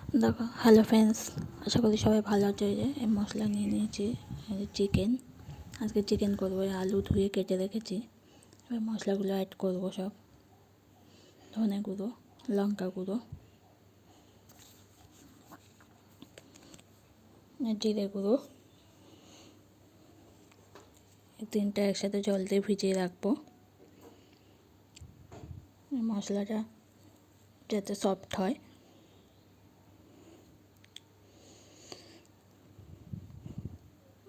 দেখো, hello friends, আশা করি সবাই ভালো আছে। এই মশলা নিয়ে নিয়েছি, চিকেন। আজকে চিকেন করবো। আলু ধুয়ে কেটে রেখেছি। এবার মশলাগুলো অ্যাড করবো সব। ধনে গুঁড়ো, লঙ্কা গুঁড়ো, জিরে গুঁড়ো, এই তিনটা একসাথে জল দিয়ে ভিজিয়ে রাখবো। মশলাটা যাতে সফট হয়,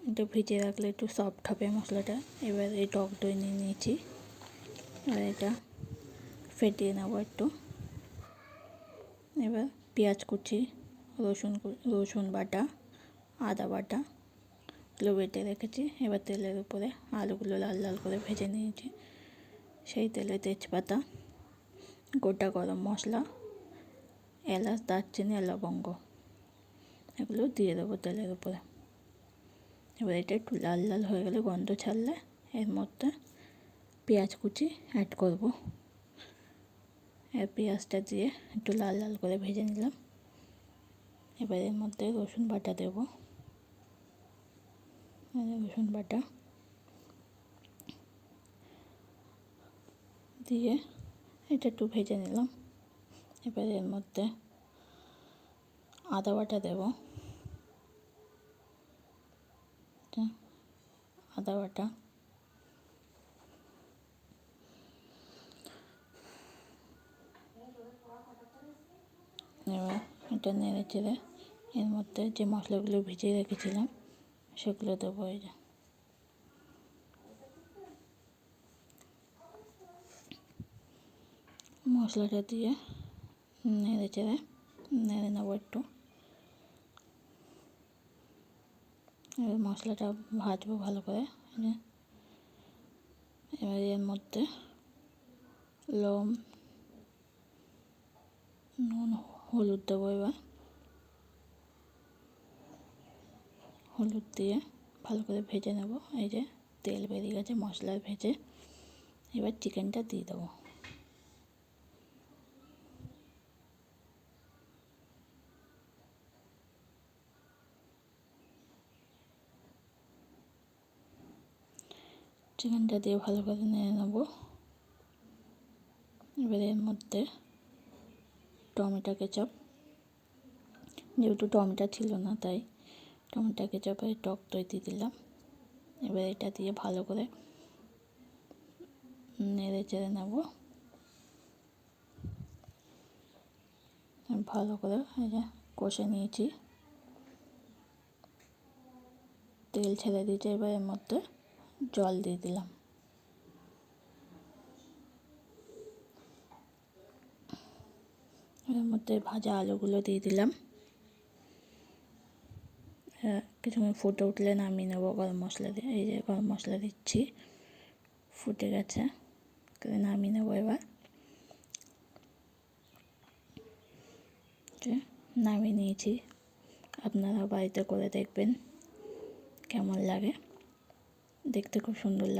একটু ভিজিয়ে রাখলে একটু সফট হবে মশলাটা। এবার এই টক দই নিয়ে নিয়েছি, এবার এটা ফেটিয়ে নেবো একটু। এবার পেঁয়াজ কুচি, রসুন বাটা, আদা বাটা এগুলো বেটে রেখেছি। এবার তেলের উপরে আলুগুলো লাল লাল করে ভেজে নিয়েছি। সেই তেলে তেজপাতা, গোটা গরম মশলা, এলাচ, দারচিনি আর লবঙ্গ এগুলো দিয়ে দেবো তেলের উপরে। এবার এটা একটু লাল লাল হয়ে গেলে, গন্ধ ছাড়লে এর মধ্যে পেঁয়াজ কুচি অ্যাড করব। এর পেঁয়াজটা দিয়ে একটু লাল লাল করে ভেজে নিলাম। এবার এর মধ্যে রসুন বাটা দেব। রসুন বাটা দিয়ে এটা একটু ভেজে নিলাম। এবার এর মধ্যে আদা বাটা দেব। আদা বাটা, এবার এটা নেড়ে চেড়ে এর মধ্যে যে মশলাগুলো ভিজিয়ে রেখেছিলাম সেগুলো দেবো। এই যে মশলাটা দিয়ে নেড়ে চেড়ে নেড়ে নেবো একটু। এবার মশলাটা ভাজবো ভালো করে। এবার এর মধ্যে নুন, হলুদ দেবো। এবার হলুদ দিয়ে ভালো করে ভেজে নেব। এই যে তেল বেরিয়ে গেছে মশলার ভেজে। এবার চিকেনটা দিয়ে দেবো। চিকেনটা দিয়ে ভালো করে নেড়ে নেব। এবার এর মধ্যে টমেটো কেচাপ, যেহেতু টমেটো ছিল না তাই টমেটো কেচাপ আর টক দই দিয়ে দিলাম। এবার এটা দিয়ে ভালো করে নেড়ে চেড়ে নেব। ভালো করে এই যে কষে নিয়েছি, তেল ছেড়ে দিয়েছে। এবার এর মধ্যে জল দিয়ে দিলাম। এর মধ্যে ভাজা আলুগুলো দিয়ে দিলাম। কিছুক্ষণ ফুটে উঠলে নামিয়ে নেবো গরম মশলা দিয়ে। এই যে গরম মশলা দিচ্ছি, ফুটে গেছে, নামিয়ে নেবো। এবার নামিয়ে নিয়েছি। আপনারা বাড়িতে করে দেখবেন কেমন লাগে। দেখতে খুব সুন্দর লাগে।